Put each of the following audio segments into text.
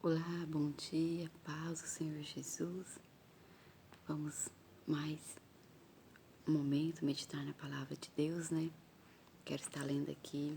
Olá, bom dia, paz do Senhor Jesus. Vamos mais um momento meditar na palavra de Deus, né? Quero estar lendo aqui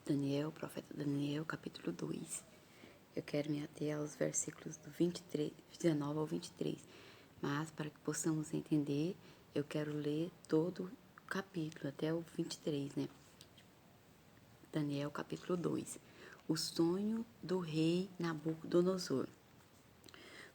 Daniel, profeta Daniel, capítulo 2. Eu quero me ater aos versículos do 19 ao 23. Mas para que possamos entender, eu quero ler todo o capítulo, até o 23, né? Daniel, capítulo 2. O sonho do rei Nabucodonosor.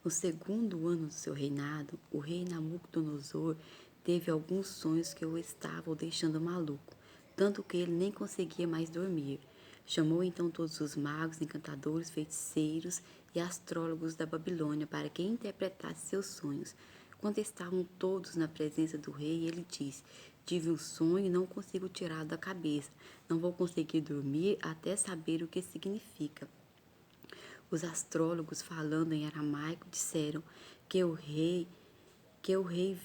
No segundo ano do seu reinado, o rei Nabucodonosor teve alguns sonhos que o estavam deixando maluco, tanto que ele nem conseguia mais dormir. Chamou então todos os magos, encantadores, feiticeiros e astrólogos da Babilônia para que interpretasse seus sonhos. Quando estavam todos na presença do rei, ele disse: Tive um sonho e não consigo tirá-lo da cabeça. Não vou conseguir dormir até saber o que significa. Os astrólogos, falando em aramaico, disseram que o rei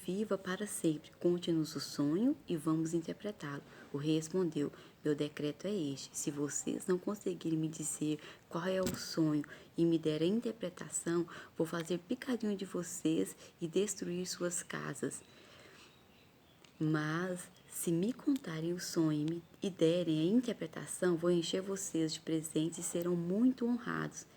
viva para sempre. Conte-nos o sonho e vamos interpretá-lo. O rei respondeu: Meu decreto é este. Se vocês não conseguirem me dizer qual é o sonho e me der a interpretação, vou fazer picadinho de vocês e destruir suas casas. Mas se me contarem o sonho e derem a interpretação, vou encher vocês de presentes e serão muito honrados.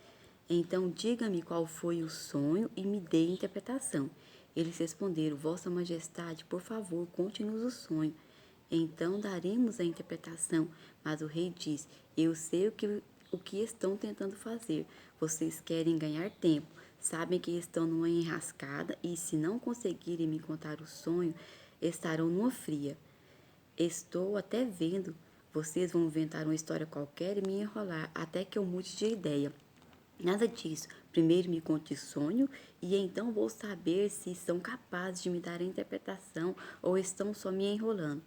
Então diga-me qual foi o sonho e me dê a interpretação. Eles responderam: Vossa Majestade, por favor, conte-nos o sonho. Então daremos a interpretação. Mas o rei disse: Eu sei o que estão tentando fazer. Vocês querem ganhar tempo. Sabem que estão numa enrascada e, se não conseguirem me contar o sonho, estarão numa fria. Estou até vendo. Vocês vão inventar uma história qualquer e me enrolar até que eu mude de ideia. Nada disso. Primeiro me conte o sonho e então vou saber se são capazes de me dar a interpretação ou estão só me enrolando.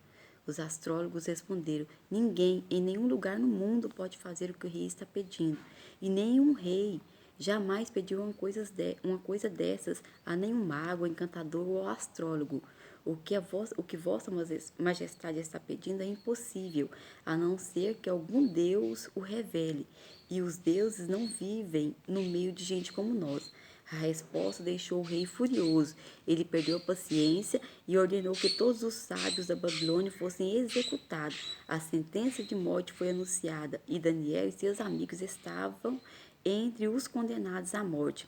Os astrólogos responderam: Ninguém em nenhum lugar no mundo pode fazer o que o rei está pedindo. E nenhum rei jamais pediu uma coisa dessas a nenhum mago, encantador ou astrólogo. O que vossa majestade está pedindo é impossível, a não ser que algum Deus o revele. E os deuses não vivem no meio de gente como nós. A resposta deixou o rei furioso. Ele perdeu a paciência e ordenou que todos os sábios da Babilônia fossem executados. A sentença de morte foi anunciada e Daniel e seus amigos estavam entre os condenados à morte.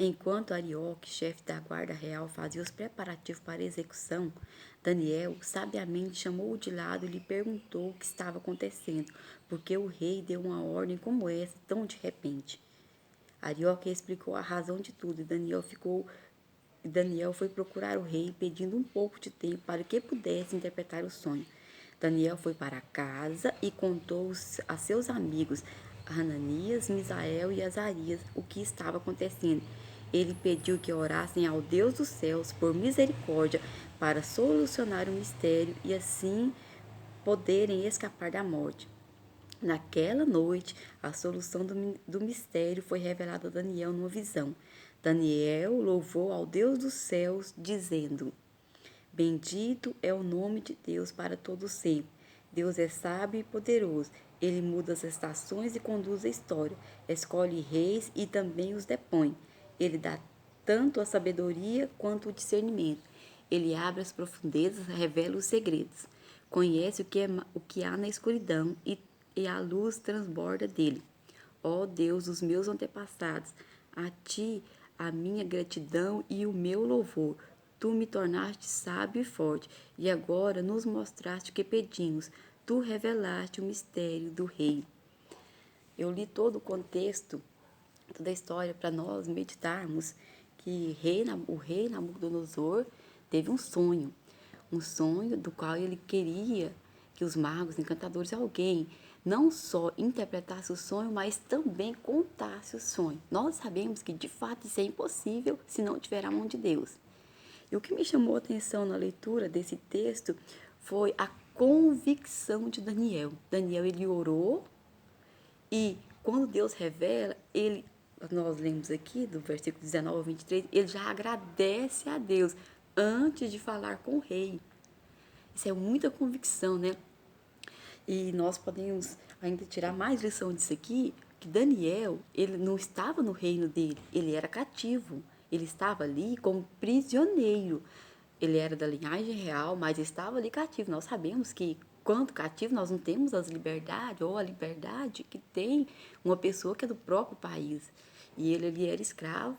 Enquanto Arioque, chefe da guarda real, fazia os preparativos para a execução, Daniel sabiamente chamou-o de lado e lhe perguntou o que estava acontecendo, porque o rei deu uma ordem como essa tão de repente. Arioque explicou a razão de tudo e Daniel foi procurar o rei pedindo um pouco de tempo para que pudesse interpretar o sonho. Daniel foi para casa e contou a seus amigos Hananias, Misael e Azarias o que estava acontecendo. Ele pediu que orassem ao Deus dos céus por misericórdia para solucionar o mistério e assim poderem escapar da morte. Naquela noite, a solução do mistério foi revelada a Daniel numa visão. Daniel louvou ao Deus dos céus, dizendo: Bendito é o nome de Deus para todo sempre. Deus é sábio e poderoso. Ele muda as estações e conduz a história. Escolhe reis e também os depõe. Ele dá tanto a sabedoria quanto o discernimento. Ele abre as profundezas, revela os segredos. Conhece o que há na escuridão e a luz transborda dele. Ó Deus dos meus antepassados, a ti a minha gratidão e o meu louvor. Tu me tornaste sábio e forte, e agora nos mostraste o que pedimos. Tu revelaste o mistério do rei. Eu li todo o contexto, toda a história, para nós meditarmos que o rei Nabucodonosor teve um sonho do qual ele queria que os magos, encantadores, alguém não só interpretasse o sonho, mas também contasse o sonho. Nós sabemos que de fato isso é impossível se não tiver a mão de Deus. E o que me chamou a atenção na leitura desse texto foi a convicção de Daniel. Daniel, ele orou e quando Deus revela, nós lemos aqui do versículo 19 ao 23, ele já agradece a Deus antes de falar com o rei. Isso é muita convicção, né? E nós podemos ainda tirar mais lição disso aqui, que Daniel, ele não estava no reino dele, ele era cativo. Ele estava ali como prisioneiro. Ele era da linhagem real, mas estava ali cativo. Nós sabemos que, quanto cativo, nós não temos as liberdades, ou a liberdade que tem uma pessoa que é do próprio país. E ele era escravo,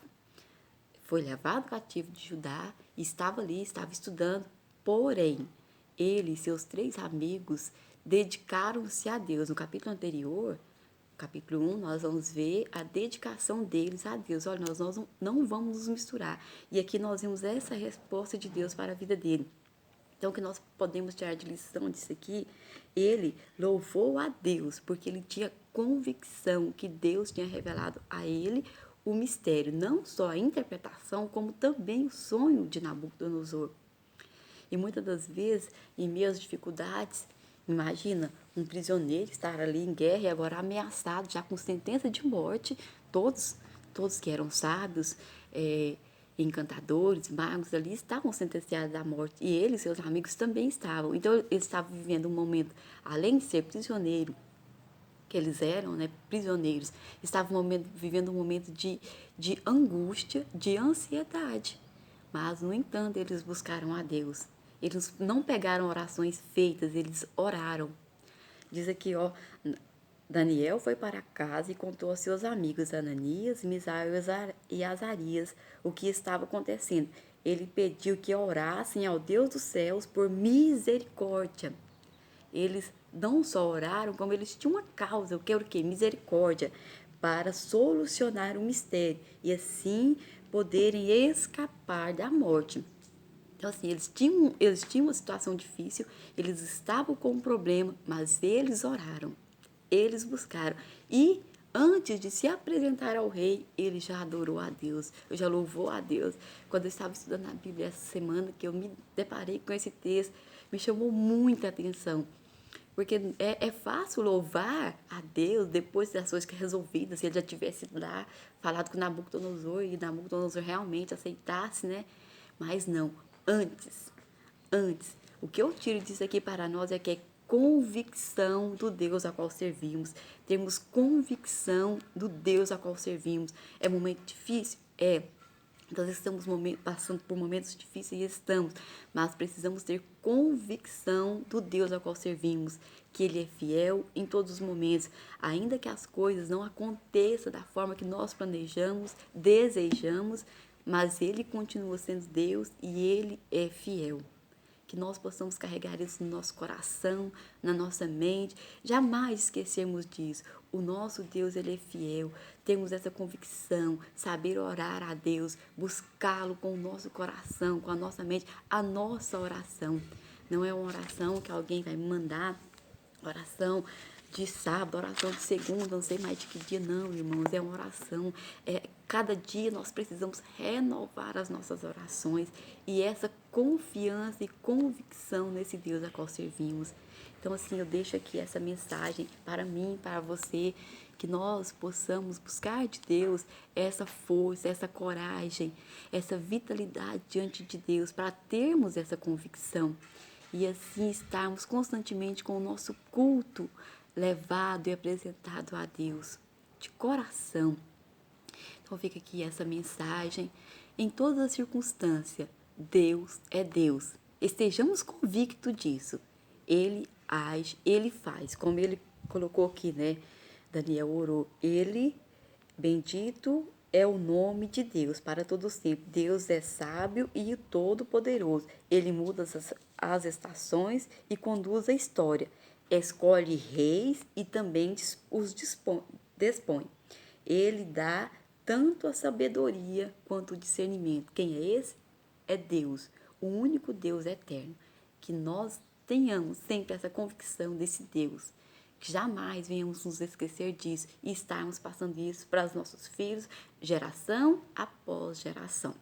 foi levado cativo de Judá, estava ali, estava estudando. Porém, ele e seus 3 amigos dedicaram-se a Deus. No capítulo anterior, capítulo 1, nós vamos ver a dedicação deles a Deus. Olha, nós não vamos nos misturar. E aqui nós vemos essa resposta de Deus para a vida dele. Então, o que nós podemos tirar de lição disso aqui, ele louvou a Deus, porque ele tinha convicção que Deus tinha revelado a ele o mistério, não só a interpretação, como também o sonho de Nabucodonosor. E muitas das vezes, em meio às dificuldades, imagina um prisioneiro estar ali em guerra e agora ameaçado, já com sentença de morte, todos que eram sábios, encantadores, magos ali, estavam sentenciados à morte. E ele e seus amigos também estavam. Então, eles estavam vivendo um momento, além de ser prisioneiro, que eles eram, né, prisioneiros, estavam vivendo um momento de angústia, de ansiedade. Mas, no entanto, eles buscaram a Deus. Eles não pegaram orações feitas, eles oraram. Diz aqui, ó, Daniel foi para casa e contou aos seus amigos Ananias, Misael e Azarias o que estava acontecendo. Ele pediu que orassem ao Deus dos céus por misericórdia. Eles não só oraram, como eles tinham uma causa, que era o quê? Misericórdia, para solucionar o mistério e assim poderem escapar da morte. Então, assim, eles tinham uma situação difícil, eles estavam com um problema, mas eles oraram, eles buscaram. E antes de se apresentar ao rei, ele já adorou a Deus, já louvou a Deus. Quando eu estava estudando a Bíblia essa semana, que eu me deparei com esse texto, me chamou muita atenção. Porque é fácil louvar a Deus depois das coisas que resolvidas, se ele já tivesse lá falado com Nabucodonosor e Nabucodonosor realmente aceitasse, né? Mas não, antes. O que eu tiro disso aqui para nós é que é convicção do Deus a qual servimos. Temos convicção do Deus a qual servimos. É momento difícil? É. Nós estamos passando por momentos difíceis e estamos, mas precisamos ter convicção do Deus ao qual servimos, que Ele é fiel em todos os momentos, ainda que as coisas não aconteçam da forma que nós planejamos, desejamos, mas Ele continua sendo Deus e Ele é fiel. Que nós possamos carregar isso no nosso coração, na nossa mente, jamais esquecermos disso. O nosso Deus, Ele é fiel, temos essa convicção, saber orar a Deus, buscá-lo com o nosso coração, com a nossa mente, a nossa oração. Não é uma oração que alguém vai me mandar, oração de sábado, oração de segunda, não sei mais de que dia, não, irmãos, é uma oração. Cada dia nós precisamos renovar as nossas orações e essa confiança e convicção nesse Deus a qual servimos. Então, assim, eu deixo aqui essa mensagem para mim, para você, que nós possamos buscar de Deus essa força, essa coragem, essa vitalidade diante de Deus, para termos essa convicção e assim estarmos constantemente com o nosso culto levado e apresentado a Deus de coração. Então fica aqui essa mensagem. Em todas as circunstâncias, Deus é Deus. Estejamos convictos disso. Ele age, Ele faz. Como ele colocou aqui, né? Daniel orou. Ele, bendito é o nome de Deus para todo sempre. Deus é sábio e todo-poderoso. Ele muda as estações e conduz a história. Escolhe reis e também os dispõe. Ele dá tanto a sabedoria quanto o discernimento. Quem é esse? É Deus, o único Deus eterno. Que nós tenhamos sempre essa convicção desse Deus, que jamais venhamos nos esquecer disso e estarmos passando isso para os nossos filhos, geração após geração.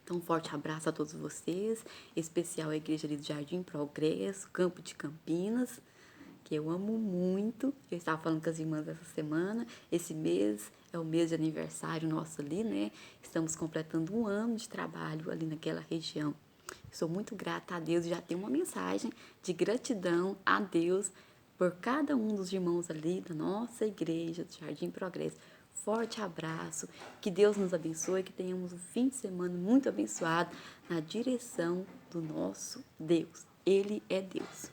Então, um forte abraço a todos vocês, em especial a Igreja ali do Jardim Progresso, Campo de Campinas, que eu amo muito. Eu estava falando com as irmãs essa semana. Esse mês é o mês de aniversário nosso ali, né? Estamos completando 1 ano de trabalho ali naquela região. Sou muito grata a Deus e já tenho uma mensagem de gratidão a Deus por cada um dos irmãos ali da nossa igreja, do Jardim Progresso. Forte abraço, que Deus nos abençoe, que tenhamos um fim de semana muito abençoado na direção do nosso Deus. Ele é Deus.